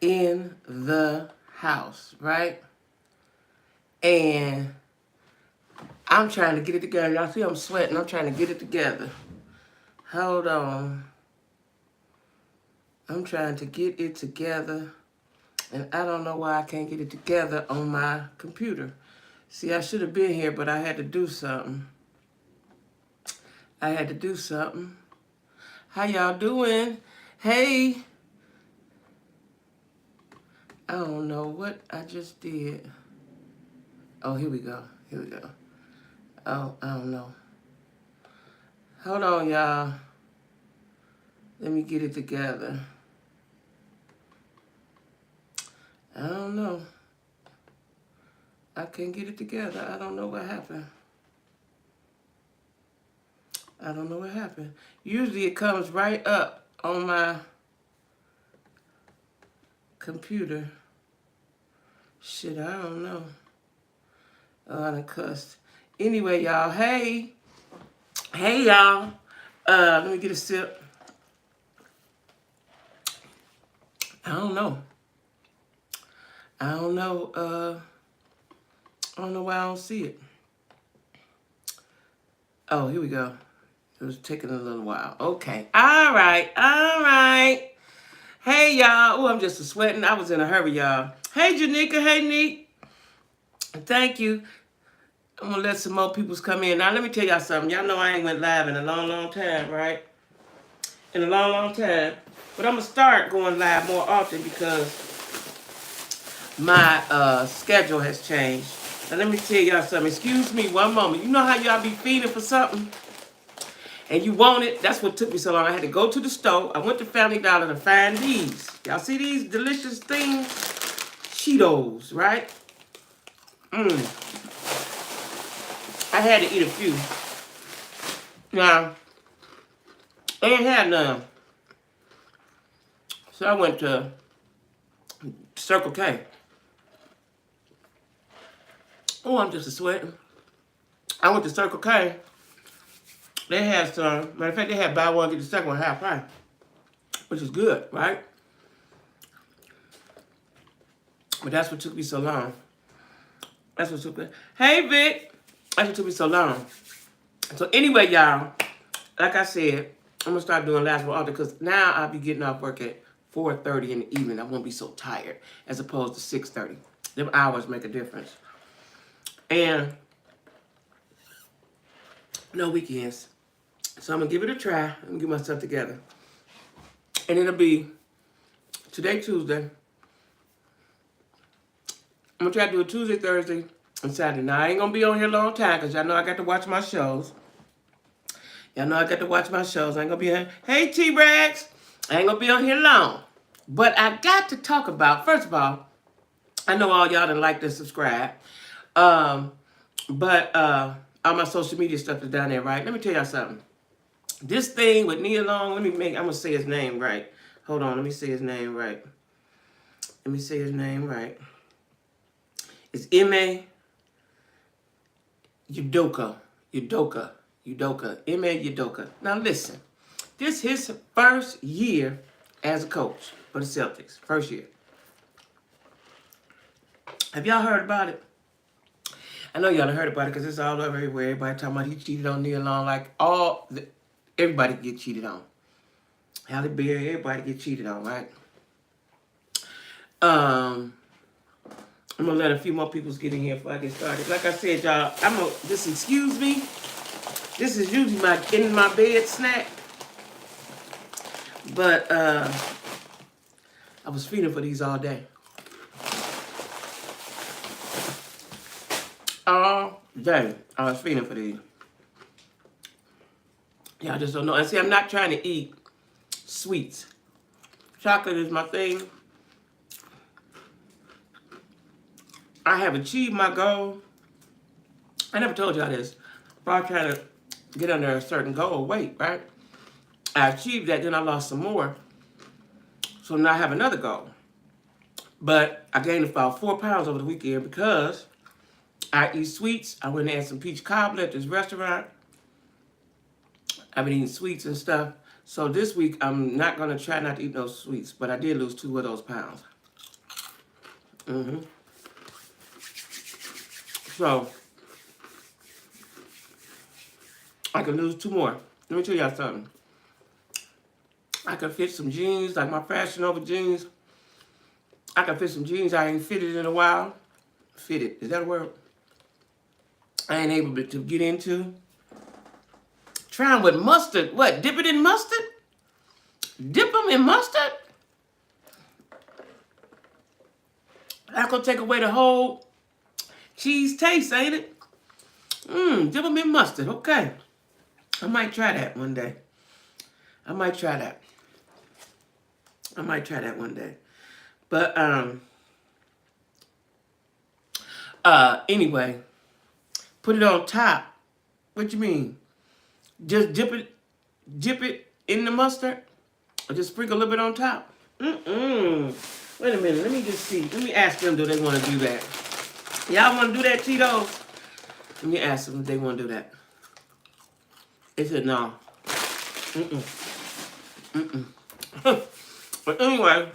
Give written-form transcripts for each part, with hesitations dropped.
in the house, right? And I'm trying to get it together. Y'all see I'm sweating. I'm trying to get it together. Hold on. I'm trying to get it together. And I don't know why I can't get it together on my computer. See, I should have been here, but I had to do something. How y'all doing? Hey. I don't know what I just did. Oh, here we go. Oh, I don't know. Hold on, y'all. Let me get it together. I don't know. I can't get it together. I don't know what happened. Usually it comes right up on my computer. Shit, I don't know. Oh, I done cussed. Anyway, y'all, hey. Hey, y'all. Let me get a sip. I don't know why I don't see it. Oh, here we go. It was taking a little while. Okay. All right. Hey, y'all. Oh, I'm just sweating. I was in a hurry, y'all. Hey, Janika. Hey, Neek. Thank you. I'm going to let some more people come in. Now, let me tell y'all something. Y'all know I ain't went live in a long time, right? In a long time. But I'm going to start going live more often because my schedule has changed. Now, let me tell y'all something. Excuse me one moment. You know how y'all be feeding for something? And you want it? That's what took me so long. I had to go to the store. I went to Family Dollar to find these. Y'all see these delicious things? Cheetos, right? I had to eat a few. Now, I ain't had none. So I went to Circle K. Oh, I'm just sweating. I went to Circle K. They had some, matter of fact, they had buy one, get the second one half price, which is good, right? But that's what took me so long. Hey, Vic. That's what took me so long. So anyway, y'all, like I said, I'm going to start doing last one because now I'll be getting off work at 4:30 in the evening. I won't be so tired as opposed to 6:30. Them hours make a difference. And no weekends. So I'm going to give it a try. I'm going to get myself together. And it'll be today, Tuesday. I'm going to try to do it Tuesday, Thursday, and Saturday. Now, I ain't going to be on here a long time because y'all know I got to watch my shows. I ain't going to be here. Hey, T-Rex. I ain't going to be on here long. But I got to talk about, first of all, I know all y'all done like and subscribe. But all my social media stuff is down there, right? Let me tell y'all something. This thing with Nia Long, I'm going to say his name right. Hold on, let me say his name right. It's M.A. Udoka. M.A. Udoka. Now listen, this is his first year as a coach for the Celtics. First year. Have y'all heard about it? I know y'all heard about it because it's all over everywhere. Everybody talking about he cheated on Nia Long. Like everybody get cheated on. Halle Berry, everybody get cheated on, right? I'm gonna let a few more people get in here before I get started. Like I said, y'all, excuse me. This is usually my in my bed snack. But I was feeding for these all day. All day I was feeding for these. Y'all just don't know. And see, I'm not trying to eat sweets. Chocolate is my thing. I have achieved my goal. I never told y'all this. But I was trying to get under a certain goal weight, right? I achieved that, then I lost some more. So now I have another goal. But I gained about 4 pounds over the weekend because I eat sweets. I went and had some peach cobbler at this restaurant. I've been eating sweets and stuff. So this week, I'm not going to try not to eat those sweets. But I did lose 2 of those pounds. Mm-hmm. So, I can lose 2 more. Let me tell y'all something. I can fit some jeans, like my Fashion Over jeans. I can fit some jeans I ain't fitted in a while. Fitted, is that a word? I ain't able to get into. Trying with mustard. What, dip it in mustard? Dip them in mustard? That's gonna take away the whole cheese taste, ain't it? Dip them in mustard, okay. I might try that one day. I might try that. I might try that one day. But, anyway, put it on top. What you mean? Just dip it in the mustard? Or just sprinkle a little bit on top? Wait a minute, let me just see. Let me ask them, do they want to do that? Y'all want to do that, Cheetos? Let me ask them if they want to do that. They said no. But anyway,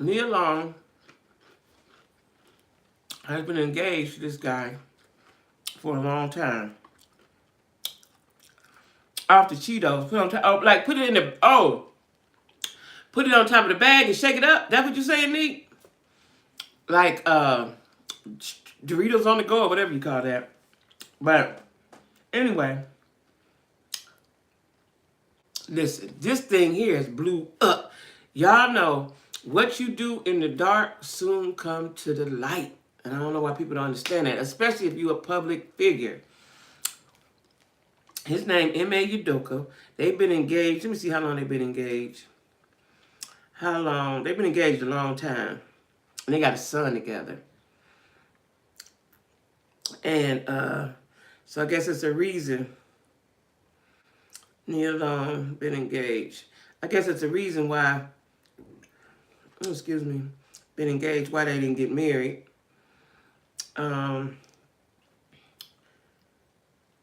Nia Long has been engaged to this guy for a long time. Off the Cheetos, put on top. Oh, like put it in the put it on top of the bag and shake it up. That's what you're saying, Neat? Like Doritos on the go or whatever you call that. But anyway, listen, this thing here is blew up. Y'all know what you do in the dark soon come to the light. And I don't know why people don't understand that, especially if you're a public figure. His name, M.A. Udoka. They've been engaged. Let me see how long they've been engaged. How long? They've been engaged a long time. And they got a son together. And so I guess it's a reason Nia Long been engaged. I guess it's a reason why, excuse me, been engaged, why they didn't get married.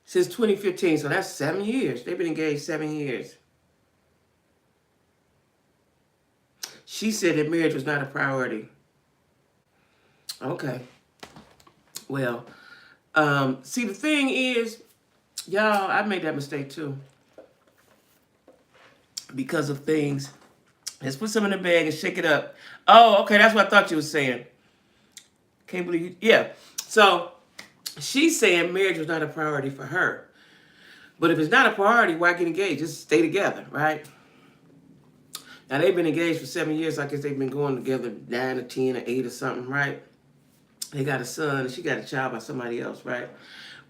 Since 2015, so that's 7 years. They've been engaged 7 years. She said that marriage was not a priority. Okay. Well, see, the thing is, y'all, I made that mistake too. Because of things. Let's put some in the bag and shake it up. Oh, okay, that's what I thought you were saying. Can't believe you. Yeah. So, she's saying marriage was not a priority for her. But if it's not a priority, why get engaged? Just stay together, right? Now, they've been engaged for 7 years. I guess they've been going together 9 or 10 or 8 or something, right? They got a son, and she got a child by somebody else, right?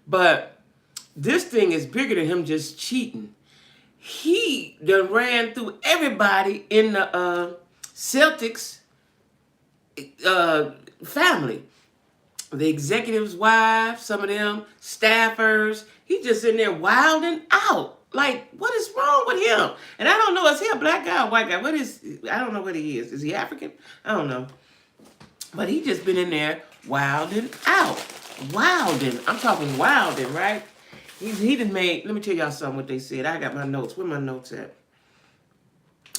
But this thing is bigger than him just cheating. He done ran through everybody in the Celtics family. The executives' wives, some of them, staffers. He just in there wilding out. Like, what is wrong with him? And I don't know, is he a black guy or white guy? I don't know what he is. Is he African? I don't know. But he just been in there wilding out. Wilding. I'm talking wilding, right? He done made, let me tell y'all something what they said. I got my notes. Where my notes at?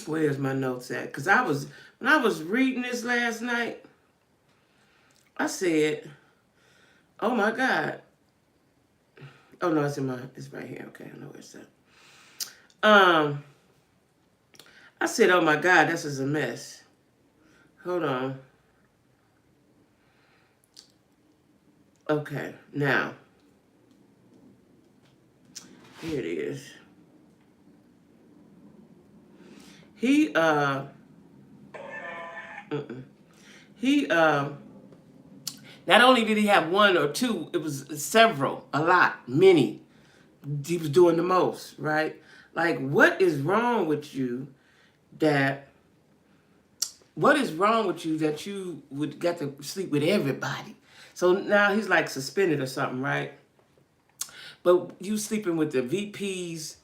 Where's my notes at? Because when I was reading this last night, I said, oh my God. Oh no, it's right here. Okay, I know where it's at. I said, oh my God, this is a mess. Hold on. Okay, now. Here it is. He not only did he have 1 or 2, it was several, a lot, many. He was doing the most, right? Like, what is wrong with you that you would get to sleep with everybody? So now he's like suspended or something, right? But you sleeping with the VP's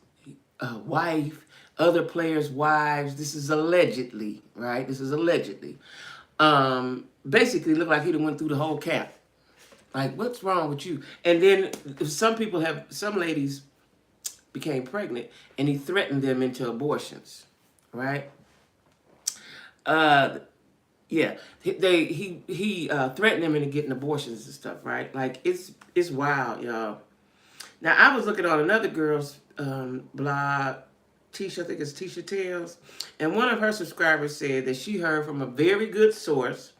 wife, other players' wives. This is allegedly, right? This is allegedly. Basically, looked like he done went through the whole camp. Like, what's wrong with you? And then some ladies became pregnant, and he threatened them into abortions, right? Uh, yeah, he threatened them into getting abortions and stuff, right? Like it's wild, y'all. Now I was looking on another girl's blog, Tisha, I think it's Tisha Tales, and one of her subscribers said that she heard from a very good source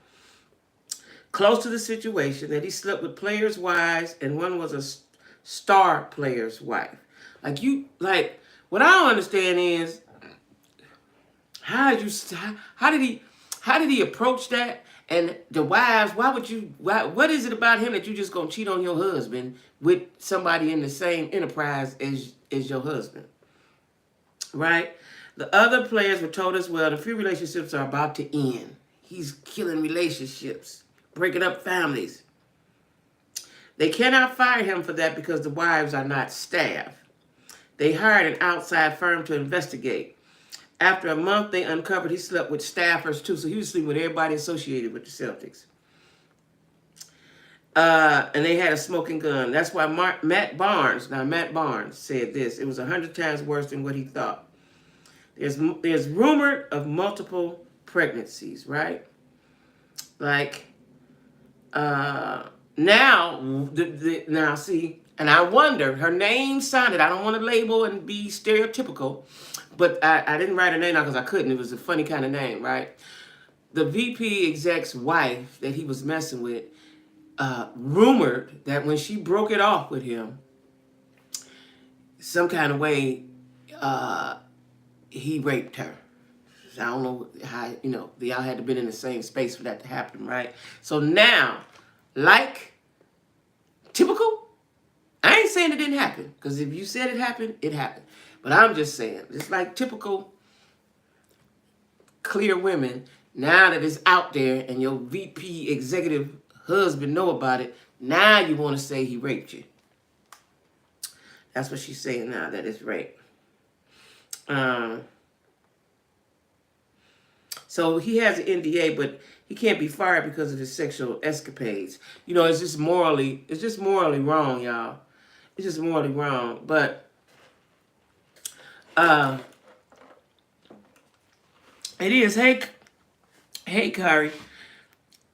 close to the situation that he slept with players' wives, and one was a star player's wife. Like what I don't understand is how did you how did he approach that? And the wives, what is it about him that you just gonna cheat on your husband with somebody in the same enterprise as your husband? Right? The other players were told as well, the few relationships are about to end. He's killing relationships, breaking up families. They cannot fire him for that because the wives are not staff. They hired an outside firm to investigate. After a month, they uncovered he slept with staffers too. So he was sleeping with everybody associated with the Celtics. And they had a smoking gun. That's why Matt Barnes said this. It was 100 times worse than what he thought. There's rumored of multiple pregnancies, right? Like, now see, and I wonder, her name sounded, I don't want to label and be stereotypical, but I didn't write her name out because I couldn't. It was a funny kind of name, right? The VP exec's wife that he was messing with rumored that when she broke it off with him, some kind of way, he raped her. I don't know how, y'all had to been in the same space for that to happen, right? So now, like typical, I ain't saying it didn't happen, because if you said it happened, it happened. But I'm just saying, it's like typical clear women, now that it's out there and your VP executive husband know about it, now you want to say he raped you. That's what she's saying now, that it's rape. So he has an NDA, but he can't be fired because of his sexual escapades. It's just morally wrong, y'all. It's just morally wrong. But it is. Hey, Kari.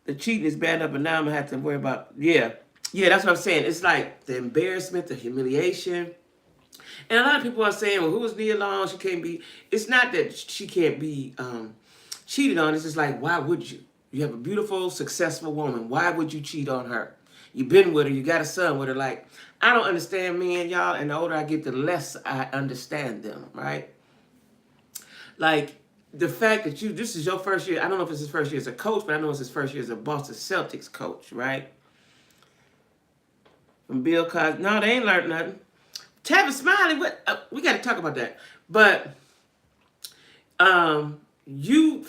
The cheating is bad enough, but now I'm gonna have to worry about. Yeah, that's what I'm saying. It's like the embarrassment, the humiliation, and a lot of people are saying, "Well, who was Nia Long? She can't be." It's not that she can't be cheated on. It's just like, why would you? You have a beautiful, successful woman. Why would you cheat on her? You've been with her. You got a son with her. Like, I don't understand men, y'all. And the older I get, the less I understand them. Right? Like, the fact that this is your first year, I don't know if it's his first year as a coach, but I know it's his first year as a Boston Celtics coach, right? From Bill Cosby. No, they ain't learned nothing. Tavis Smiley, we got to talk about that. But you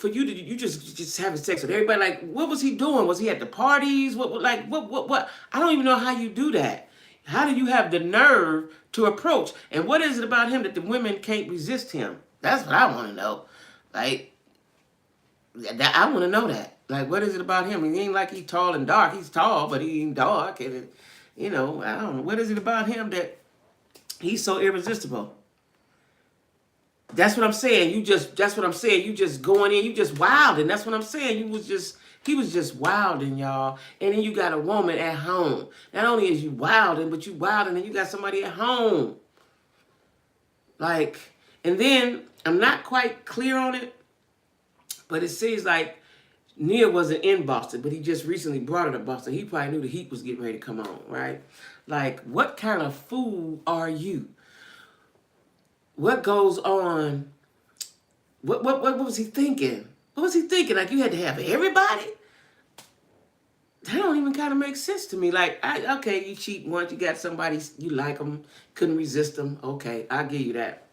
just having sex with everybody, like, what was he doing? Was he at the parties? What? I don't even know how you do that. How do you have the nerve to approach? And what is it about him that the women can't resist him? That's what I want to know. Like, I want to know that. Like, what is it about him? He ain't like he's tall and dark. He's tall, but he ain't dark. And, I don't know. What is it about him that he's so irresistible? That's what I'm saying. That's what I'm saying. You just going in, you just wilding. That's what I'm saying. He was just wilding, y'all. And then you got a woman at home. Not only is you wilding, but you wilding and you got somebody at home. Like, and then I'm not quite clear on it, but it seems like Nia wasn't in Boston, but he just recently brought her to Boston. He probably knew the heat was getting ready to come on, right? Like, what kind of fool are you? What goes on? What was he thinking? What was he thinking? Like, you had to have everybody? That don't even kind of make sense to me. Like, okay, you cheat once, you got somebody, you like them, couldn't resist them. Okay, I'll give you that.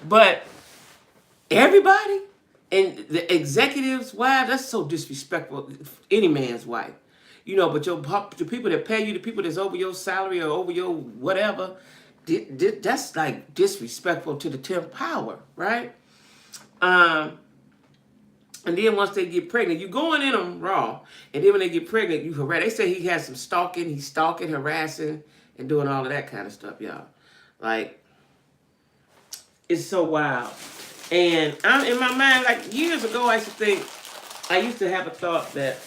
But everybody and the executive's wife, that's so disrespectful. Any man's wife. But the people that pay you, the people that's over your salary or over your whatever, that's like disrespectful to the 10th power, right? And then once they get pregnant, you going in them raw. And then when they get pregnant, you harass. They say he has some stalking. He's stalking, harassing, and doing all of that kind of stuff, y'all. Like, it's so wild. And I'm in my mind, like years ago, I used to have a thought that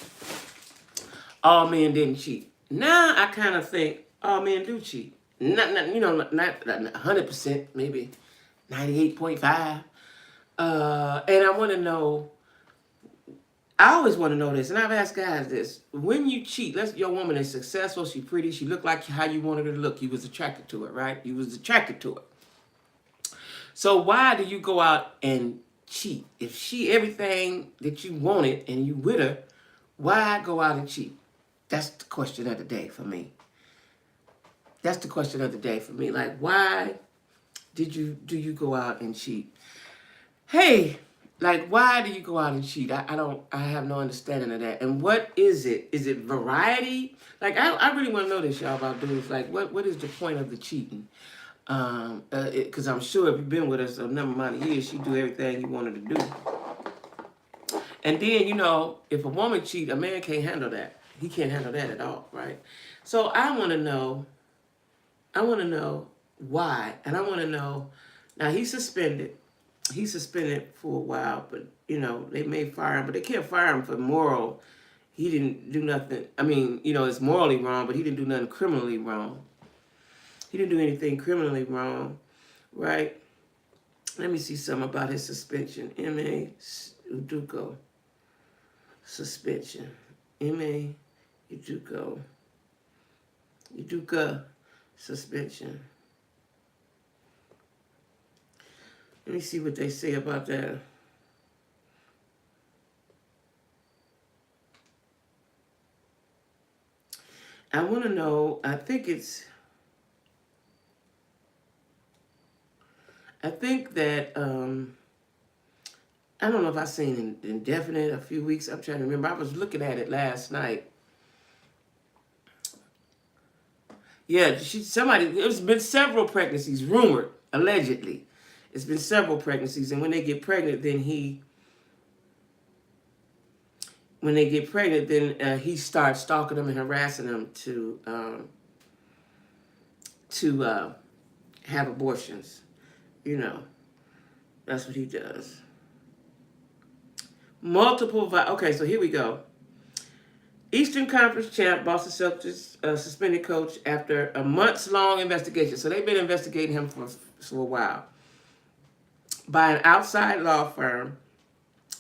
all men didn't cheat. Now I kind of think all men do cheat. Not 100%, maybe 98.5. And I want to know. I always want to know this, and I've asked guys this: when you cheat, your woman is successful, she's pretty, she looked like how you wanted her to look. You was attracted to her, right? You was attracted to her. So why do you go out and cheat? If she everything that you wanted and you with her, why go out and cheat? That's the question of the day for me. That's the question of the day for me. Like, why do you go out and cheat? Hey, like, why do you go out and cheat? I have no understanding of that. And what is it? Is it variety? Like, I really want to know this, y'all, about dudes. Like, what is the point of the cheating? Because I'm sure if you've been with us a number amount of years, you do everything you wanted to do. And then, if a woman cheat, a man can't handle that. He can't handle that at all, right? So I want to know why. And I want to know, now he's suspended. He's suspended for a while, but, they may fire him, but they can't fire him for moral. He didn't do nothing. I mean, it's morally wrong, but he didn't do nothing criminally wrong. He didn't do anything criminally wrong, right? Let me see something about his suspension. M.A. Udoka. Suspension. M.A. Udoka. Udoka. Suspension. Let me see what they say about that. I want to know, I think that, I don't know if I've seen indefinite a few weeks. I'm trying to remember. I was looking at it last night. Yeah, there's been several pregnancies, rumored, allegedly. It's been several pregnancies, and when they get pregnant, then he starts stalking them and harassing them to have abortions. That's what he does. Okay, so here we go. Eastern Conference champ Boston Celtics suspended coach after a months-long investigation. So they've been investigating him for a while by an outside law firm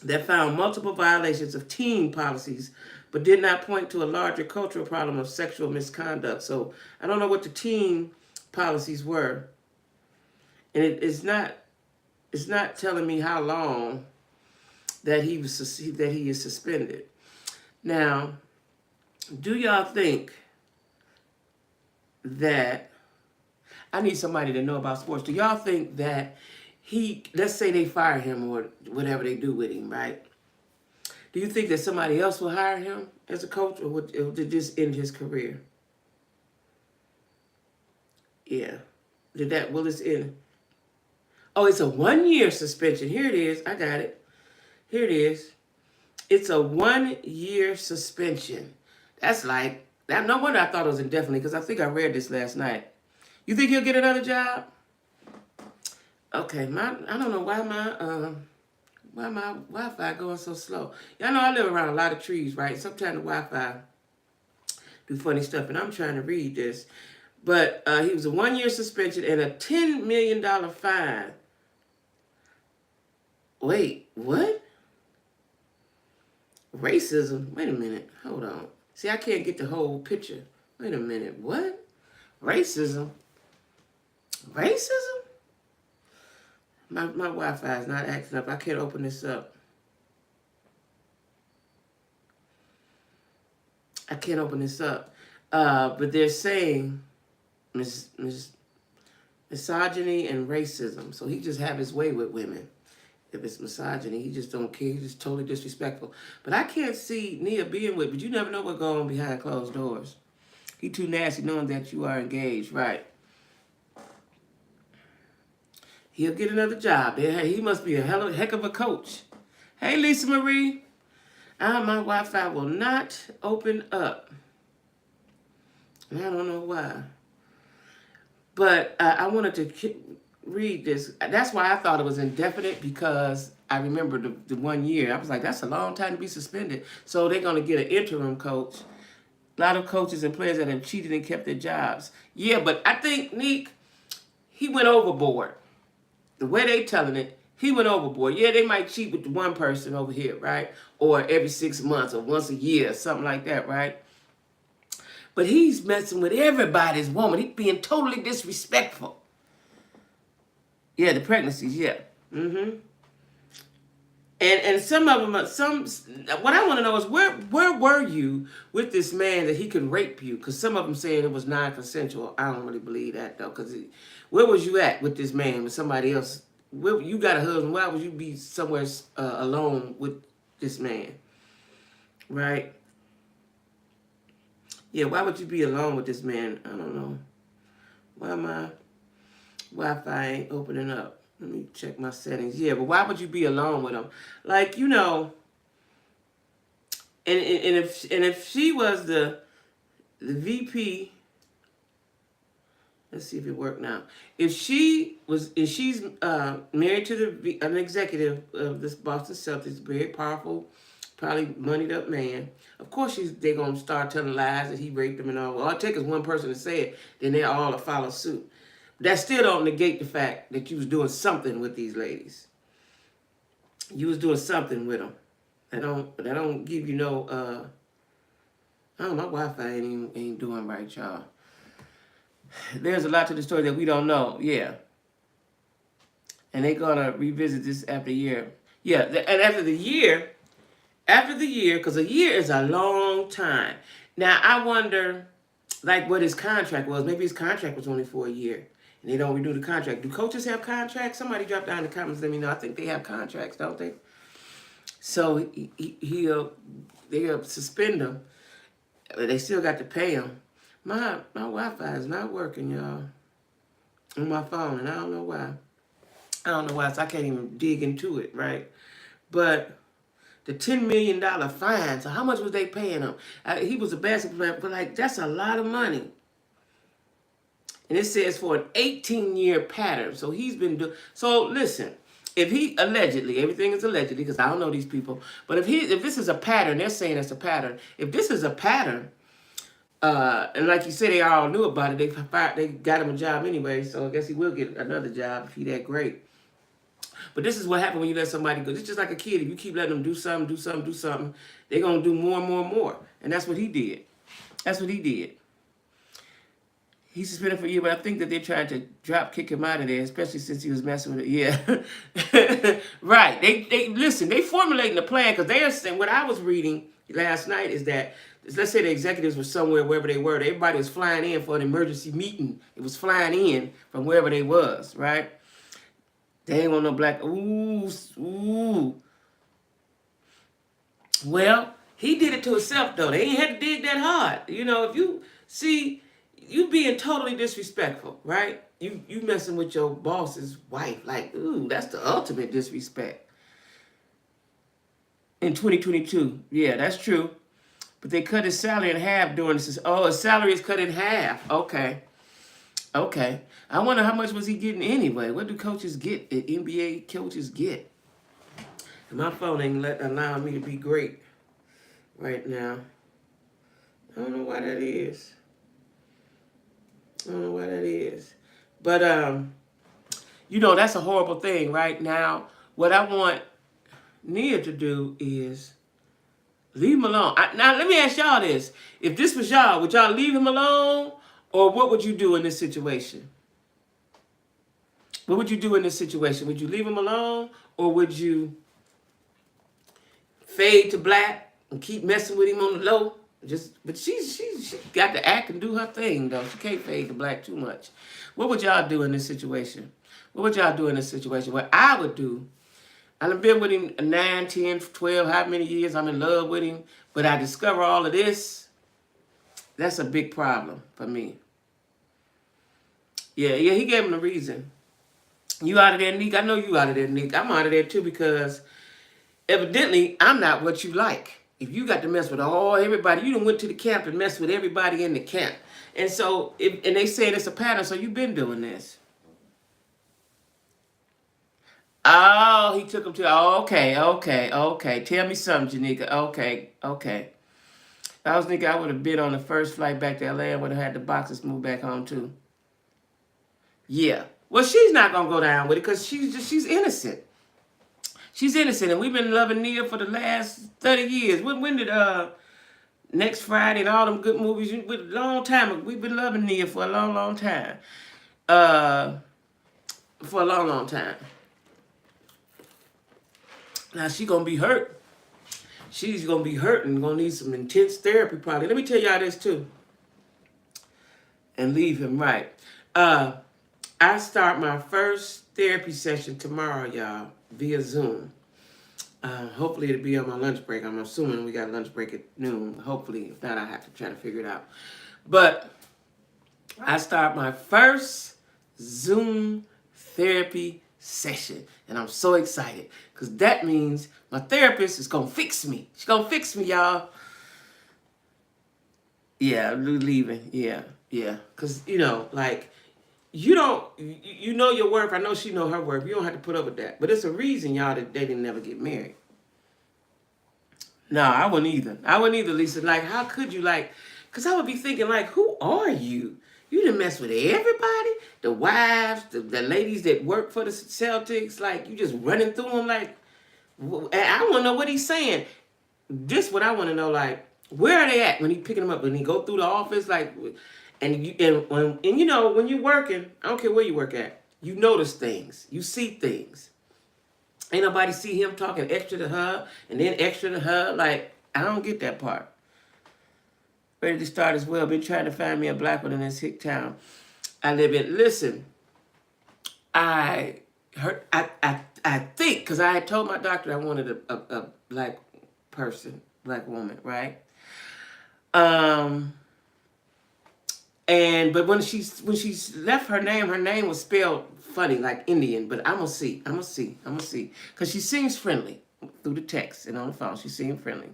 that found multiple violations of team policies, but did not point to a larger cultural problem of sexual misconduct. So I don't know what the team policies were, and it's not telling me how long that he is suspended. Now, do y'all think that, I need somebody to know about sports, do y'all think that let's say they fire him or whatever they do with him, right? Do you think that somebody else will hire him as a coach, or would this end his career? Yeah. Will this end? Oh, it's a 1-year suspension. Here it is. I got it. Here it is. It's a 1-year suspension. That's like, no wonder I thought it was indefinitely, because I think I read this last night. You think he'll get another job? Okay, I don't know why my Wi-Fi going so slow. Y'all know I live around a lot of trees, right? Sometimes the Wi-Fi do funny stuff, and I'm trying to read this. But he was a 1-year suspension and a $10 million fine. Wait, what? Racism? Wait a minute. Hold on. See, I can't get the whole picture. Wait a minute. What? Racism? Racism? My Wi-Fi is not acting up. I can't open this up. I can't open this up. But they're saying misogyny and racism. So he just have his way with women. If it's misogyny, he just don't care. He's just totally disrespectful. But I can't see Nia being with, but you never know what's going on behind closed doors. He too nasty knowing that you are engaged, right? He'll get another job. He must be a heck of a coach. Hey, Lisa Marie. My Wi-Fi will not open up. And I don't know why. But I wanted to... read this. That's why I thought it was indefinite, because I remember the 1 year. I was like, that's a long time to be suspended. So they're going to get an interim coach. A lot of coaches and players that have cheated and kept their jobs. Yeah, but I think, Neek, he went overboard. The way they telling it, he went overboard. Yeah, they might cheat with the one person over here, right? Or every 6 months or once a year, or something like that, right? But he's messing with everybody's woman. He's being totally disrespectful. Yeah, the pregnancies, yeah. Mm-hmm. And some of them, what I want to know is where were you with this man that he could rape you? Because some of them saying it was non-consensual. I don't really believe that, though. Because where was you at with this man, with somebody else? Where, you got a husband. Why would you be somewhere alone with this man? Right? Yeah, why would you be alone with this man? I don't know. Why my Wi-Fi ain't opening up? Let me check my settings. Yeah, but why would you be alone with him? Like, you know, and if she was the VP, let's see if it worked now. If she's married to an executive of this Boston Celtics, very powerful, probably moneyed up man. Of course, they're gonna start telling lies that he raped them and all. All it takes is one person to say it, then they all follow suit. That still don't negate the fact that you was doing something with these ladies. You was doing something with them. That don't give you no. Oh, my Wi-Fi ain't doing right, y'all. There's a lot to the story that we don't know. Yeah. And they're gonna revisit this after a year. Yeah, and after the year, because a year is a long time. Now I wonder, like, what his contract was. Maybe his contract was only for a year. And they don't renew the contract. Do coaches have contracts? Somebody drop down in the comments, let me know. I think they have contracts, don't they? So they'll suspend them. But they still got to pay him. My Wi-Fi is not working, y'all, on my phone, and I don't know why. So I can't even dig into it, right? But the $10 million fine, so how much was they paying him? He was a basketball player, but, like, that's a lot of money. And it says for an 18-year pattern. So he's been doing. So listen, if he allegedly, everything is allegedly, because I don't know these people, but if this is a pattern, they're saying it's a pattern. If this is a pattern, and like you said, they all knew about it. They got him a job anyway, so I guess he will get another job if he that great. But this is what happens when you let somebody go. It's just like a kid. If you keep letting them do something, they're gonna do more and more and more. And that's what he did. He's suspended for a year, but I think that they're trying to kick him out of there, especially since he was messing with it. Yeah. Right. They listen, they formulating a plan, because they are saying, what I was reading last night is that, let's say the executives were somewhere, wherever they were, everybody was flying in for an emergency meeting. It was flying in from wherever they was, right? They ain't want no black, ooh. Well, he did it to himself, though. They ain't had to dig that hard. You know, if you see, you being totally disrespectful, right? You messing with your boss's wife. Like, ooh, that's the ultimate disrespect. In 2022. Yeah, that's true. But they cut his salary in half during this. Oh, his salary is cut in half. Okay. I wonder how much was he getting anyway? What do coaches get? NBA coaches get? And my phone ain't allowing me to be great right now. I don't know why that is. But, you know, that's a horrible thing right now. What I want Nia to do is leave him alone. Now, let me ask y'all this. If this was y'all, would y'all leave him alone? Or what would you do in this situation? What would you do in this situation? Would you leave him alone? Or would you fade to black and keep messing with him on the low? But she got to act and do her thing, though. She can't fade to black too much. What would y'all do in this situation? What I would do, I've been with him 9, 10, 12, how many years I'm in love with him, but I discover all of this. That's a big problem for me. Yeah, he gave him the reason. You out of there, Nick? I know you out of there, Nick. I'm out of there too, because evidently I'm not what you like. If you got to mess with everybody, you done went to the camp and messed with everybody in the camp. And so, and they say it's a pattern, so you've been doing this. Oh, he took him to. Oh, okay, okay, okay. Tell me something, Janika. Okay, okay. I was thinking I would have been on the first flight back to LA. I would have had the boxes moved back home too. Yeah. Well, she's not gonna go down with it because she's innocent. She's innocent, and we've been loving Nia for the last 30 years. When did Next Friday and all them good movies? With a long time. We've been loving Nia for a long, long time. Uh, for a long, long time. Now she gonna be hurt. She's gonna be hurt and gonna need some intense therapy probably. Let me tell y'all this too. And leave him right. I start my first therapy session tomorrow, y'all, via Zoom. Hopefully it'll be on my lunch break. I'm assuming we got a lunch break at noon. Hopefully, if not, I have to try to figure it out. But I start my first Zoom therapy session. And I'm so excited because that means my therapist is going to fix me. She's going to fix me, y'all. Yeah, leaving. Yeah, yeah. Because, like, you don't, you know your worth. I know she know her worth. You don't have to put up with that. But it's a reason, y'all, that they didn't never get married. No, I wouldn't either. I wouldn't either, Lisa. Like, how could you, like, because I would be thinking, like, who are you? You didn't mess with everybody? The wives, the ladies that work for the Celtics, like, you just running through them, like, and I want to know what he's saying. This what I want to know, like, where are they at when he picking them up? When he go through the office, like, when you're working, I don't care where you work at, you notice things, you see things. Ain't nobody see him talking extra to her and then extra to her. Like, I don't get that part. Ready to start as well. Been trying to find me a black one in this hick town I live in. Listen, I think, because I had told my doctor I wanted a black person, black woman, right? But when she's left her name was spelled funny, like Indian. But I'm gonna see, because she seems friendly through the text and on the phone. She seems friendly.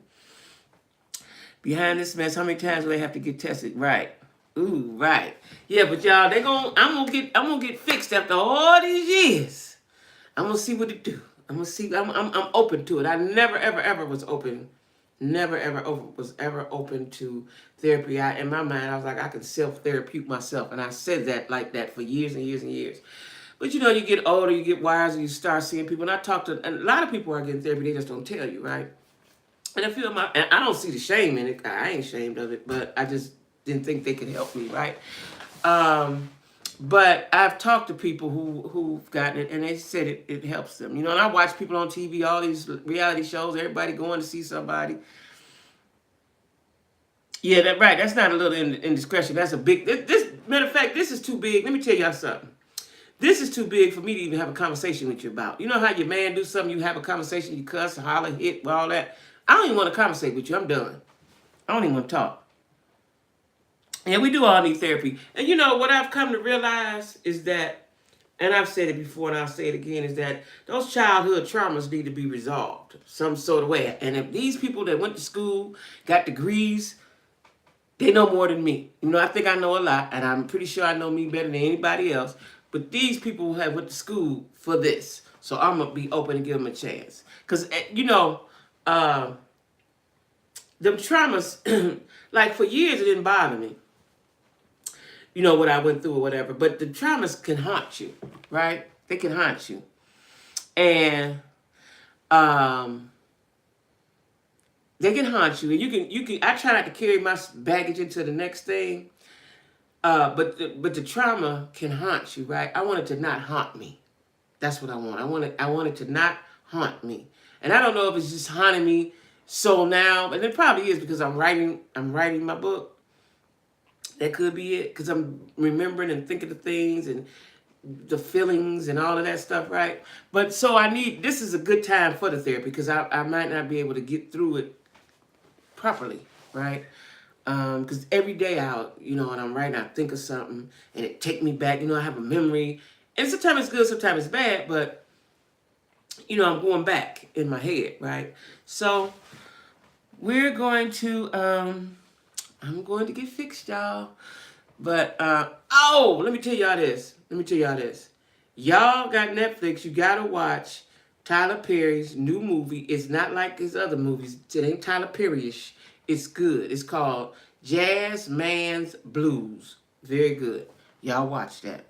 Behind this mess, how many times do they have to get tested? Right. Ooh, right. Yeah, but y'all, I'm gonna get fixed after all these years. I'm gonna see what it do. I'm gonna see. I'm open to it. I never ever was open. Never ever was ever open to therapy. In my mind, I was like, I can self-therapeutic myself, and I said that like that for years and years and years. But you get older, you get wiser, you start seeing people. And I talk to a lot of people who are getting therapy. They just don't tell you, right? And I don't see the shame in it. I ain't ashamed of it, but I just didn't think they could help me, right? But I've talked to people who've gotten it, and they said it helps them. And I watch people on TV, all these reality shows, everybody going to see somebody. Yeah, that's right. That's not a little indiscretion. That's a big. This matter of fact, this is too big. Let me tell y'all something. This is too big for me to even have a conversation with you about. You know how your man do something, you have a conversation, you cuss, holler, hit, all that. I don't even want to conversate with you. I'm done. I don't even want to talk. And we do all need therapy. And what I've come to realize is that, and I've said it before and I'll say it again, is that those childhood traumas need to be resolved some sort of way. And if these people that went to school, got degrees, they know more than me. I think I know a lot, and I'm pretty sure I know me better than anybody else. But these people have went to school for this. So I'm going to be open and give them a chance. Because, them traumas, like for years it didn't bother me. What I went through or whatever. But the traumas can haunt you, right? They can haunt you. And they can haunt you. And you can. I try not to carry my baggage into the next thing. But the trauma can haunt you, right? I want it to not haunt me. That's what I want. I want it to not haunt me. And I don't know if it's just haunting me so now, but it probably is because I'm writing my book. That could be it, because I'm remembering and thinking of things and the feelings and all of that stuff, right? But so this is a good time for the therapy, because I might not be able to get through it properly, right? Because every day out, when I'm writing, I think of something and it take me back. I have a memory, and sometimes it's good, sometimes it's bad, but I'm going back in my head, right? So we're going to, I'm going to get fixed, y'all. But let me tell y'all this. Y'all got Netflix. You gotta watch Tyler Perry's new movie. It's not like his other movies. It ain't Tyler Perry-ish. It's good. It's called Jazz Man's Blues. Very good. Y'all watch that.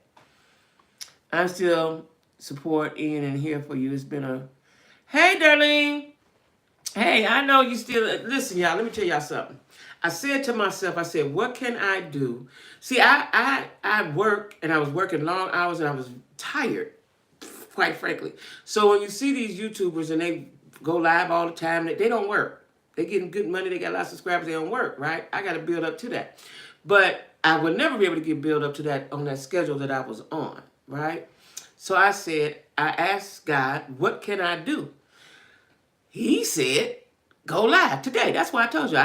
I'm still supporting and here for you. It's been a... Hey, Darlene. Hey, I know you still... Listen, y'all. Let me tell y'all something. I said to myself, I said, what can I do? See, I work, and I was working long hours, and I was tired, quite frankly. So when you see these YouTubers, and they go live all the time, they don't work. They're getting good money. They got lots of subscribers. They don't work, right? I got to build up to that. But I would never be able to get built up to that on that schedule that I was on, right? So I said, I asked God, what can I do? He said, go live today. That's why I told you.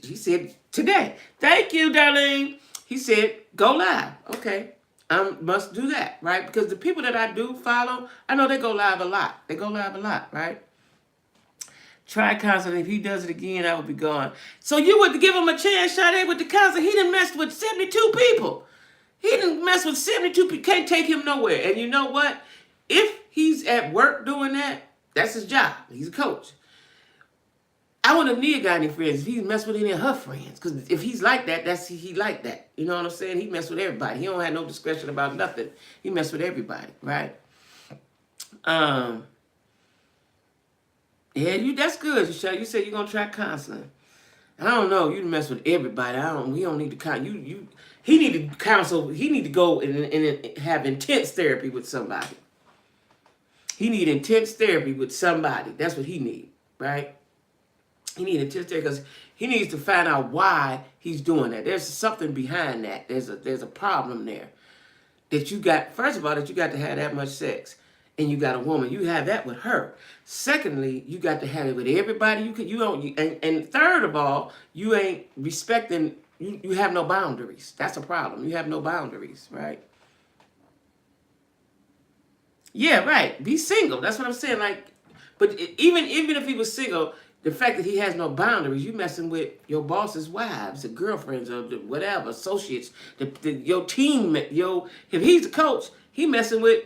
He said, today. Thank you, Darlene. He said, go live. Okay. I must do that, right? Because the people that I do follow, I know they go live a lot. They go live a lot, right? Try concert. If he does it again, I will be gone. So you would give him a chance, Sade, with the concert. He done messed with 72 people. He done messed with 72 people. Can't take him nowhere. And you know what? If he's at work doing that, that's his job. He's a coach. I wouldn't have Nia got any friends if he messed with any of her friends. Because if he's like that, he like that. You know what I'm saying? He messed with everybody. He don't have no discretion about nothing. He messed with everybody, right? Yeah, that's good, Michelle. You said you're gonna try counseling. I don't know. You mess with everybody. We don't need to counsel. He need to counsel. He need to go and have intense therapy with somebody. He need intense therapy with somebody. That's what he need, right? He need intense therapy because he needs to find out why he's doing that. There's something behind that. There's a problem there. That you got, first of all, that you got to have that much sex. And you got a woman, you have that with her. Secondly, you got to have it with everybody. And third of all, you ain't respecting. You have no boundaries. That's a problem. You have no boundaries, right? Yeah, right. Be single. That's what I'm saying. Like, but even if he was single, the fact that he has no boundaries, you messing with your boss's wives, or girlfriends, or whatever, associates, your team, if he's a coach, he messing with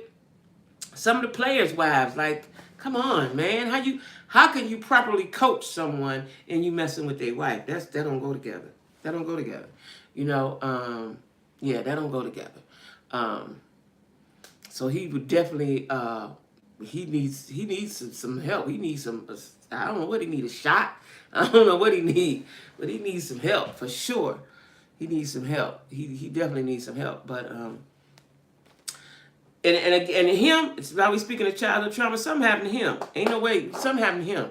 some of the players' wives. Like, come on, man. How can you properly coach someone and you messing with their wife? That don't go together. That don't go together. Yeah, that don't go together. So he would definitely he needs some help. He needs some, I don't know what he need, a shot. I don't know what he need, but he needs some help for sure. He needs some help. He definitely needs some help. But And him, it's about we speaking of childhood trauma, something happened to him. Ain't no way, something happened to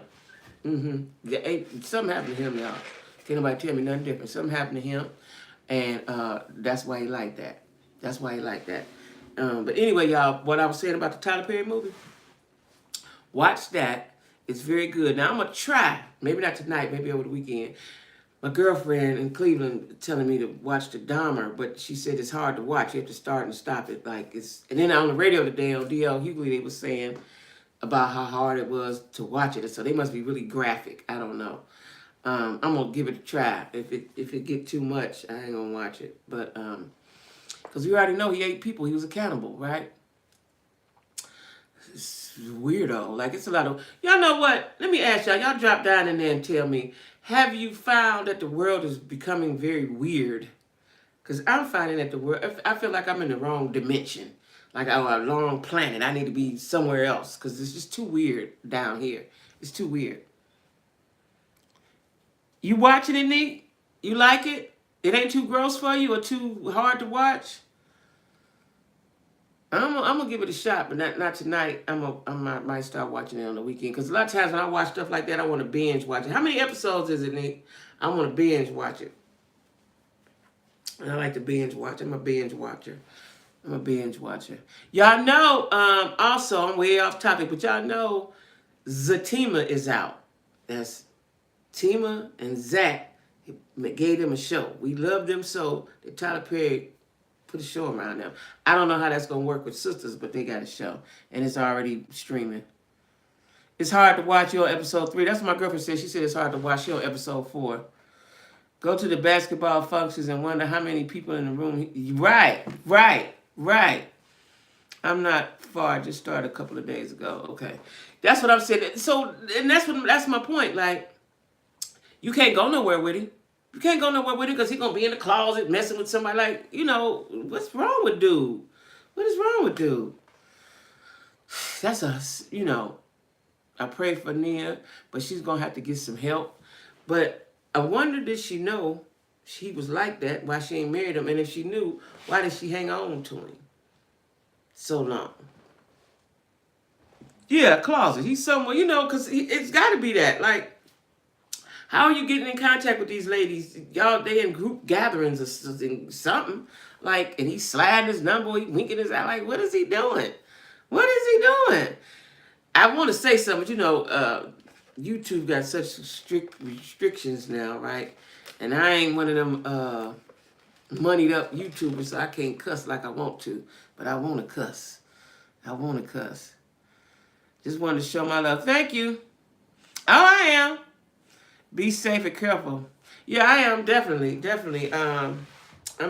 him. Something happened to him, y'all. Can't nobody tell me nothing different. Something happened to him, and that's why he like that. That's why he like that. But anyway, y'all, what I was saying about the Tyler Perry movie, watch that. It's very good. Now, I'm going to try, maybe not tonight, maybe over the weekend. My girlfriend in Cleveland telling me to watch the Dahmer, but she said it's hard to watch. You have to start and stop it. And then on the radio today on DL Hughley, they were saying about how hard it was to watch it. So they must be really graphic. I don't know. I'm gonna give it a try. If it get too much, I ain't gonna watch it. But because we already know he ate people. He was a cannibal, right? It's weirdo. Like, it's a lot of... Y'all know what? Let me ask y'all. Y'all drop down in there and tell me, have you found that the world is becoming very weird? Because I'm finding that the world... I feel like I'm in the wrong dimension. Like, a long planet. I need to be somewhere else. Because it's just too weird down here. It's too weird. You watching it, Nick? You like it? It ain't too gross for you or too hard to watch? I'm gonna give it a shot, but not tonight. I might start watching it on the weekend, because a lot of times when I watch stuff like that, I want to binge watch it. How many episodes is it, Nick? I want to binge watch it. And I like to binge watch. I'm a binge watcher. Y'all know, also, I'm way off topic, but y'all know Zatima is out. That's Tima and Zach. Gave them a show. We love them so that Tyler Perry put a show around them. I don't know how that's going to work with sisters, but they got a show. And it's already streaming. It's hard to watch your episode 3. That's what my girlfriend said. She said it's hard to watch your episode 4. Go to the basketball functions and wonder how many people in the room. Right. I'm not far. I just started a couple of days ago. Okay, that's what I'm saying. So, and that's my point. Like, you can't go nowhere with him. You can't go nowhere with him because he's gonna be in the closet messing with somebody. Like, what's wrong with dude? What is wrong with dude? That's I pray for Nia, but she's gonna have to get some help. But I wonder, did she know he was like that? Why she ain't married him? And if she knew, why did she hang on to him so long? Yeah, closet. He's somewhere, because it's got to be that. Like, how are you getting in contact with these ladies? Y'all, they in group gatherings or something. Like, and he's sliding his number, he winking his eye. Like, what is he doing? What is he doing? I want to say something, YouTube got such strict restrictions now, right? And I ain't one of them moneyed up YouTubers, so I can't cuss like I want to. But I want to cuss. I want to cuss. Just wanted to show my love. Thank you. Oh, I am. Be safe and careful. Yeah, I am definitely. I'm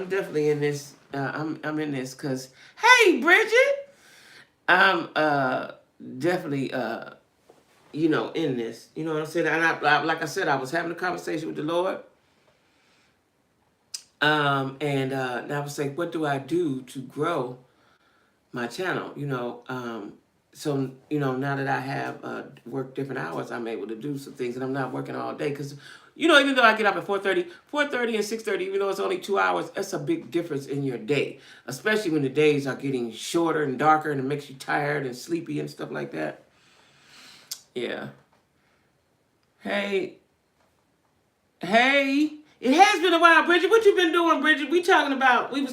definitely in this. I'm in this because, hey, Bridget, I'm definitely in this. You know what I'm saying? And like I said, I was having a conversation with the Lord. And I was like, what do I do to grow my channel? So, now that I have worked different hours, I'm able to do some things, and I'm not working all day. Because, even though I get up at 4:30 and 6:30, even though it's only 2 hours, that's a big difference in your day. Especially when the days are getting shorter and darker, and it makes you tired and sleepy and stuff like that. Yeah. Hey. It has been a while, Bridget. What you been doing, Bridget? We was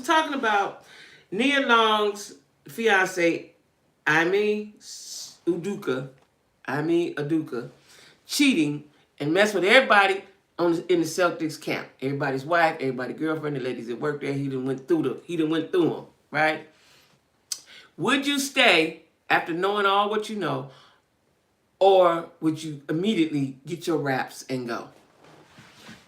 talking about Nia Long's fiance, Udoka, cheating and messing with everybody in the Celtics camp. Everybody's wife, everybody's girlfriend, the ladies that work there. He done went through them, right? Would you stay after knowing all what you know, or would you immediately get your wraps and go?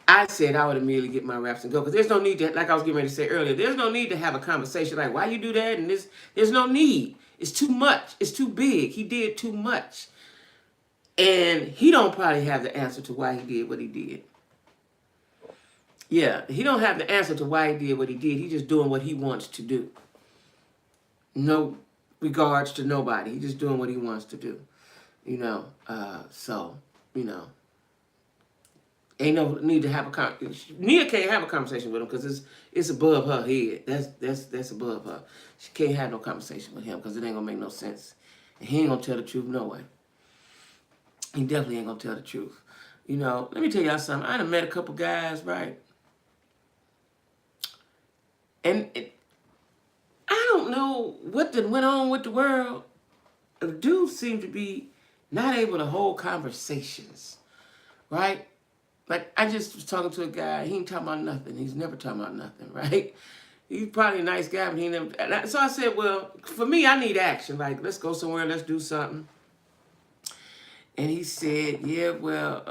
I said I would immediately get my wraps and go, because there's no need to, like I was getting ready to say earlier, there's no need to have a conversation like, why you do that? And there's no need. It's too much. It's too big. He did too much. And he don't probably have the answer to why he did what he did. Yeah, he don't have the answer to why he did what he did. He's just doing what he wants to do. No regards to nobody. He's just doing what he wants to do. Ain't no need to have a conversation. Nia can't have a conversation with him because it's above her head. That's above her. She can't have no conversation with him because it ain't gonna make no sense. And he ain't gonna tell the truth no way. He definitely ain't gonna tell the truth. Let me tell y'all something. I done met a couple guys, right? And I don't know what went on with the world. The dudes seem to be not able to hold conversations, right? Like, I just was talking to a guy. He ain't talking about nothing. He's never talking about nothing, right? He's probably a nice guy, but he never. So I said, well, for me, I need action. Like, let's go somewhere. Let's do something. And he said, yeah, well,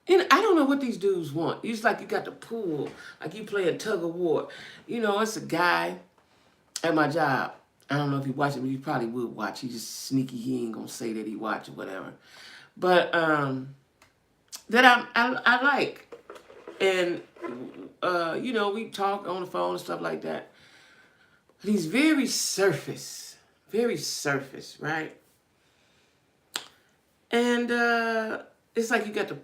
I don't know what these dudes want. It's like you got the pool. Like you play a tug of war. It's a guy at my job. I don't know if he watches, but he probably would watch. He's just sneaky. He ain't going to say that he watch or whatever. But, that I like. And, we talk on the phone and stuff like that. But he's very surface, right? And it's like you got to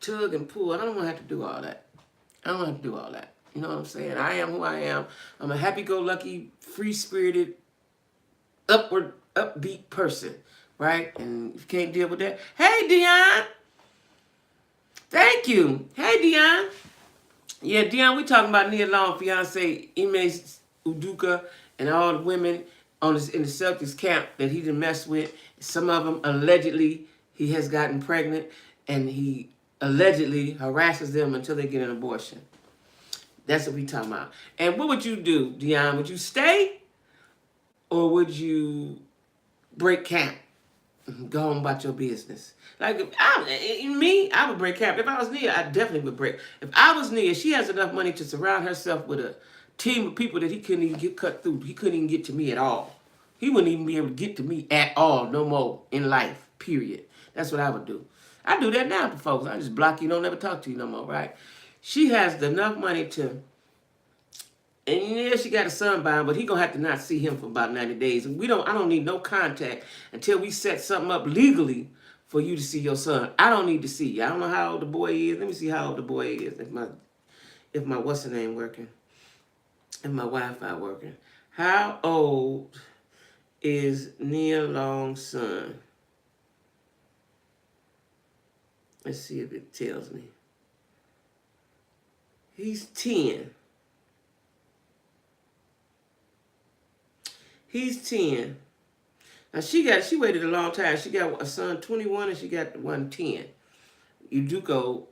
tug and pull. I don't want to have to do all that. You know what I'm saying? I am who I am. I'm a happy-go-lucky, free-spirited, upbeat person, right? And if you can't deal with that, hey, Dion. Thank you. Hey, Dion. Yeah, Dion, we talking about Nia Long, fiance, Udoka, and all the women in the Celtics camp that he done messed with. Some of them, allegedly, he has gotten pregnant, and he allegedly harasses them until they get an abortion. That's what we talking about. And what would you do, Dion? Would you stay, or would you break camp? Go on about your business. Like, I would break camp. If I was Nia, I definitely would break. If I was Nia, she has enough money to surround herself with a team of people that he couldn't even get cut through. He couldn't even get to me at all. he wouldn't even be able to get to me at all no more in life, period. That's what I would do. I do that now to folks. I just block you, don't ever talk to you no more, right? She has enough money to, and yeah, she got a son by him, but he gonna have to not see him for about 90 days. And I don't need no contact until we set something up legally for you to see your son. I don't need to see you. I don't know how old the boy is. Let me see how old the boy is. If my what's the name working, if my Wi-Fi working. How old is Nia Long's son? Let's see if it tells me. He's 10. He's 10. Now she waited a long time. She got a son 21 and she got one 10. Udoka,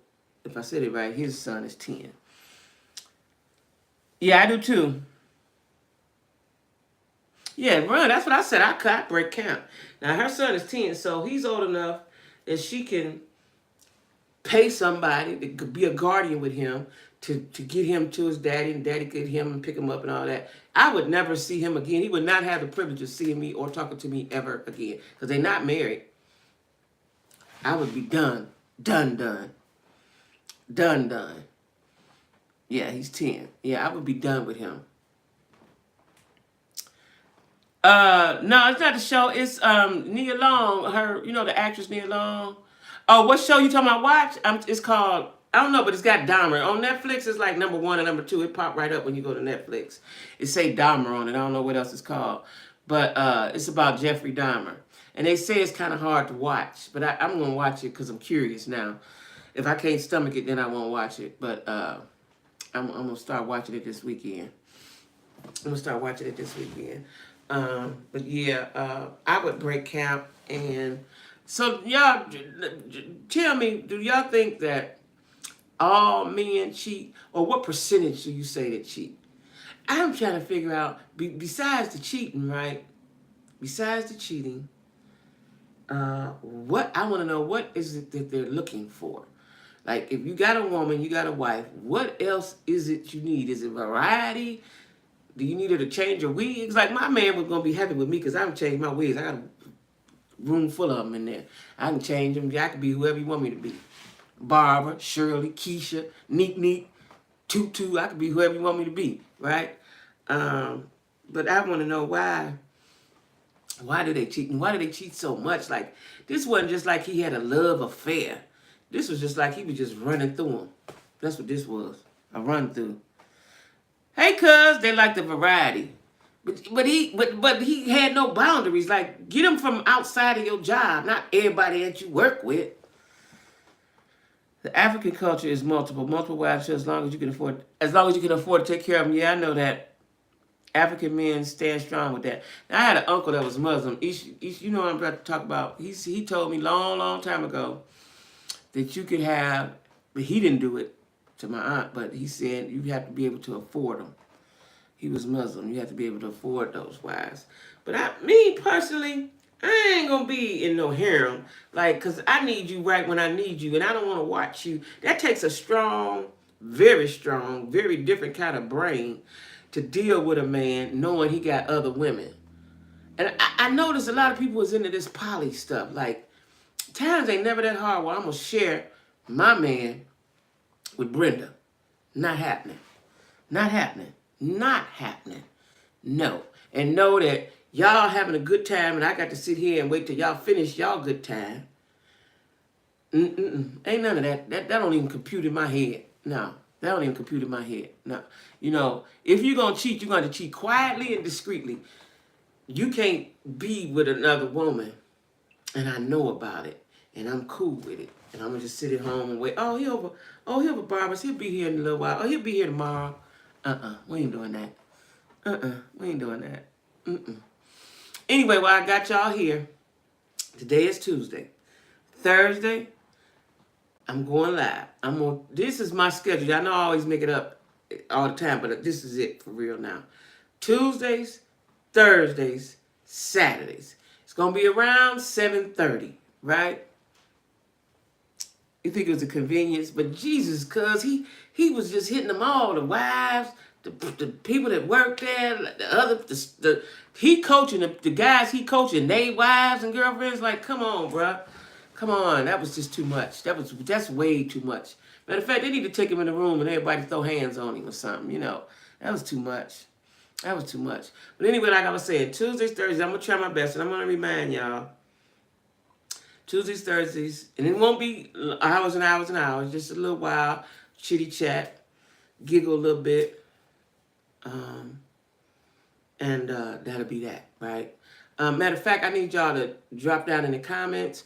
if I said it right, his son is 10. Yeah, I do too. Yeah, run. That's what I said. I break count. Now her son is 10, so he's old enough that she can pay somebody that could be a guardian with him to get him to his daddy, and daddy get him and pick him up and all that. I would never see him again. He would not have the privilege of seeing me or talking to me ever again because they're not married. I would be done. Done. Yeah, he's 10. Yeah, I would be done with him. No, it's not the show. It's Nia Long. Her, the actress Nia Long. Oh, what show you talking about? Watch? It's called, I don't know, but it's got Dahmer on Netflix. It's like number 1 and number 2. It popped right up when you go to Netflix. It say Dahmer on it. I don't know what else it's called, but it's about Jeffrey Dahmer. And they say it's kind of hard to watch, but I'm gonna watch it because I'm curious now. If I can't stomach it, then I won't watch it. But I'm gonna start watching it this weekend. But yeah, I would break camp. And so y'all tell me, do y'all think that all men cheat, or what percentage do you say that cheat? I'm trying to figure out, besides the cheating, right? Besides the cheating, what I want to know, what is it that they're looking for? Like, if you got a woman, you got a wife, what else is it you need? Is it variety? Do you need her to change your wigs? Like, my man was going to be happy with me because I haven't changed my wigs. I got a room full of them in there. I can change them. I can be whoever you want me to be. Barbara, Shirley, Keisha, Neek, Tutu. I can be whoever you want me to be, right? But I want to know why. Why do they cheat? And why do they cheat so much? Like, this wasn't just like he had a love affair. This was just like he was just running through them. That's what this was. A run through. Hey, cuz, they like the variety. But he had no boundaries. Like, get them from outside of your job, not everybody that you work with. The African culture is multiple wives, as long as you can afford to take care of them. Yeah, I know that. African men stand strong with that. Now, I had an uncle that was Muslim. You know what I'm about to talk about. He told me long time ago that you could have, but he didn't do it to my aunt, but he said you have to be able to afford them. He was Muslim. You have to be able to afford those wives. But me personally, I ain't going to be in no harem. Like, because I need you right when I need you, and I don't want to watch you. That takes a strong, very different kind of brain to deal with a man knowing he got other women. And I noticed a lot of people was into this poly stuff. Like, times ain't never that hard where I'm going to share my man with Brenda. Not happening. No. And know that y'all having a good time and I got to sit here and wait till y'all finish y'all good time. Ain't none of that. That don't even compute in my head. No. That don't even compute in my head. No. If you're going to cheat, you're going to cheat quietly and discreetly. You can't be with another woman, and I know about it, and I'm cool with it. And I'm going to just sit at home and wait. Oh, he over Barbara's. He'll be here in a little while. Oh, he'll be here tomorrow. We ain't doing that. We ain't doing that. Anyway, while I got y'all here, today is Tuesday. Thursday, I'm going live. This is my schedule. I know I always make it up all the time, but this is it for real now. Tuesdays, Thursdays, Saturdays. It's going to be around 7:30, right? You think it was a convenience, but Jesus, cuz he was just hitting them all, the wives, the people that work there, he coaching the guys he coaching, they wives and girlfriends. Like, come on, bruh. Come on, that was just too much. That's way too much. Matter of fact, they need to take him in the room and everybody throw hands on him or something. That was too much. That was too much. But anyway, like I was saying, Tuesdays, Thursdays, I'm gonna try my best, and I'm gonna remind y'all. Tuesdays, Thursdays, and it won't be hours and hours and hours. Just a little while, chitty chat, giggle a little bit, and that'll be that, right? Matter of fact, I need y'all to drop down in the comments,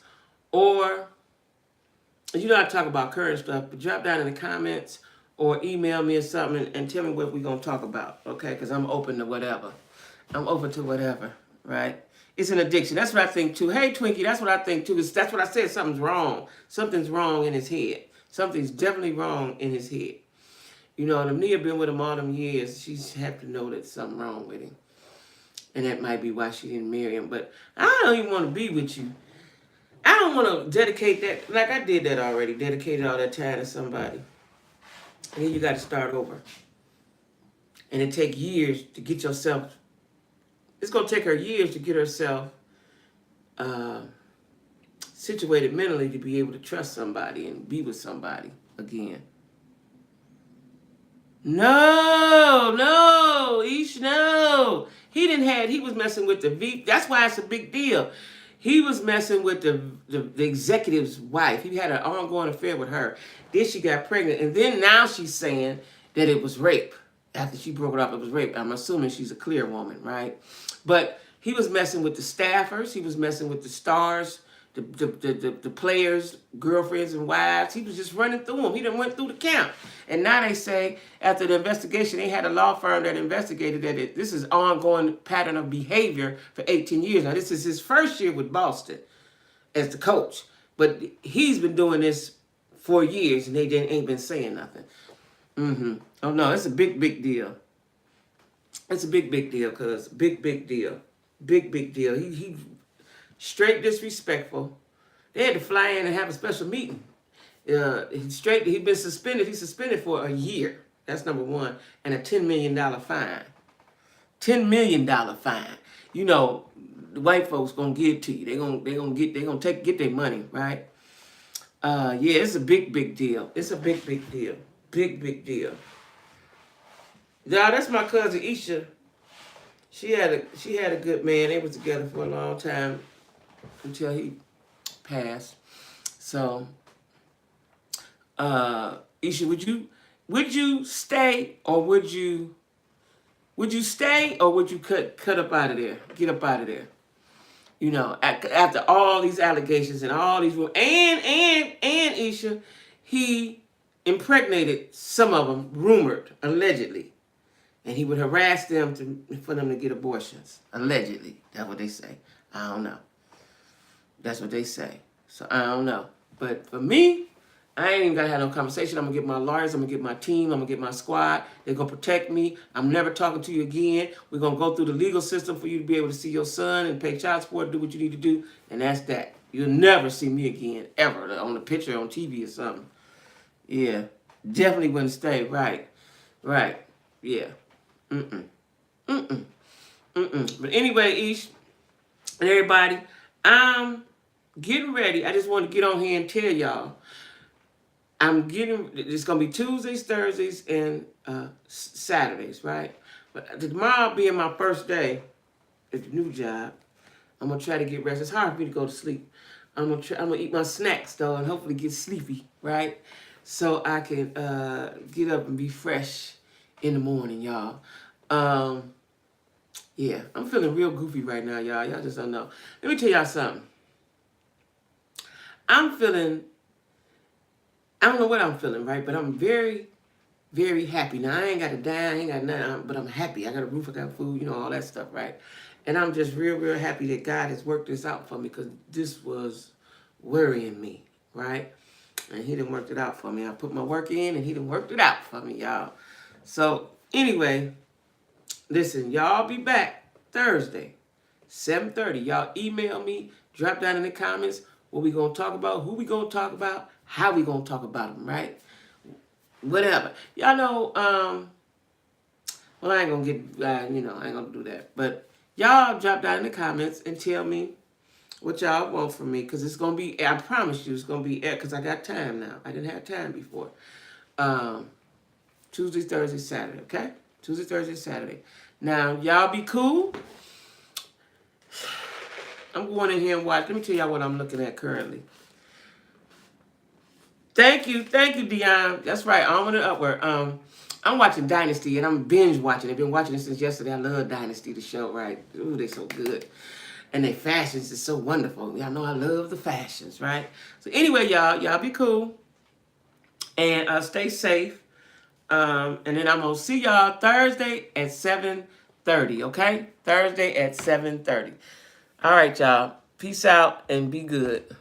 or I talk about current stuff, but drop down in the comments or email me or something and tell me what we're going to talk about, okay? Because I'm open to whatever. I'm open to whatever, right? It's an addiction. That's what I think, too. Hey, Twinkie, that's what I think, too. That's what I said. Something's wrong. Something's wrong in his head. Something's definitely wrong in his head. And Nia been with him all them years. She's have to know that something wrong with him. And that might be why she didn't marry him. But I don't even want to be with you. I don't want to dedicate that. Like I did that already. Dedicated all that time to somebody. And then you got to start over. And it take years to get yourself. It's going to take her years to get herself situated mentally to be able to trust somebody and be with somebody again. No, Ish, no. He was messing with the V. That's why it's a big deal. He was messing with the executive's wife. He had an ongoing affair with her. Then she got pregnant. And then now she's saying that it was rape. After she broke it up, it was rape. I'm assuming she's a clear woman, right? But he was messing with the staffers. He was messing with the stars, the players, girlfriends and wives. He was just running through them. He done went through the camp. And now they say, after the investigation, they had a law firm that investigated that this is ongoing pattern of behavior for 18 years. Now, this is his first year with Boston as the coach. But he's been doing this for years, and they ain't been saying nothing. Oh, no, it's a big, big deal. It's a big, big deal, cuz. Big, big deal. Big, big deal. He straight disrespectful. They had to fly in and have a special meeting. He'd been suspended. He's suspended for a year. That's number one. And a $10 million fine. $10 million fine. The white folks gonna give it to you. They gonna get their money, right? Yeah, it's a big, big deal. It's a big, big deal. Big, big deal. Y'all, that's my cousin Isha. She had a good man. They was together for a long time until he passed. So, Isha, would you stay or would you stay or would you cut up out of there? Get up out of there. After all these allegations and all these and Isha, he impregnated some of them, rumored, allegedly. And he would harass them for them to get abortions. Allegedly. That's what they say. I don't know. That's what they say. So I don't know. But for me, I ain't even got to have no conversation. I'm going to get my lawyers. I'm going to get my team. I'm going to get my squad. They're going to protect me. I'm never talking to you again. We're going to go through the legal system for you to be able to see your son and pay child support, do what you need to do. And that's that. You'll never see me again, ever, on a picture on TV or something. Yeah. Definitely wouldn't stay. Right. Yeah. But anyway, Ish and everybody, I'm getting ready. I just want to get on here and tell y'all. It's going to be Tuesdays, Thursdays, and Saturdays, right? But tomorrow being my first day at the new job, I'm going to try to get rest. It's hard for me to go to sleep. I'm going to eat my snacks, though, and hopefully get sleepy, right? So I can get up and be fresh in the morning, y'all. Yeah, I'm feeling real goofy right now, y'all. Y'all just don't know. Let me tell y'all something. I don't know what I'm feeling, right? But I'm very, very happy. Now, I ain't got a dime, I ain't got nothing, but I'm happy. I got a roof, I got food, all that stuff, right? And I'm just real, real happy that God has worked this out for me because this was worrying me, right? And he done worked it out for me. I put my work in and he done worked it out for me, y'all. So, anyway, listen, y'all be back Thursday, 7:30. Y'all email me, drop down in the comments what we going to talk about, who we going to talk about, how we going to talk about them, right? Whatever. Y'all know, Well, I ain't gonna get, I ain't gonna do that. But y'all drop down in the comments and tell me what y'all want from me, because it's gonna be. I promise you, it's gonna be because I got time now. I didn't have time before. Tuesday, Thursday, Saturday. Okay, Tuesday, Thursday, Saturday. Now y'all be cool. I'm going in here and watch. Let me tell y'all what I'm looking at currently. Thank you, Dion. That's right. Onward and upward. I'm watching Dynasty and I'm binge watching. I've been watching it since yesterday. I love Dynasty, the show, right? Ooh, they so good. And their fashions is so wonderful. Y'all know I love the fashions, right? So anyway, y'all be cool. And stay safe. And then I'm going to see y'all Thursday at 7:30, okay? Thursday at 7:30. All right, y'all. Peace out and be good.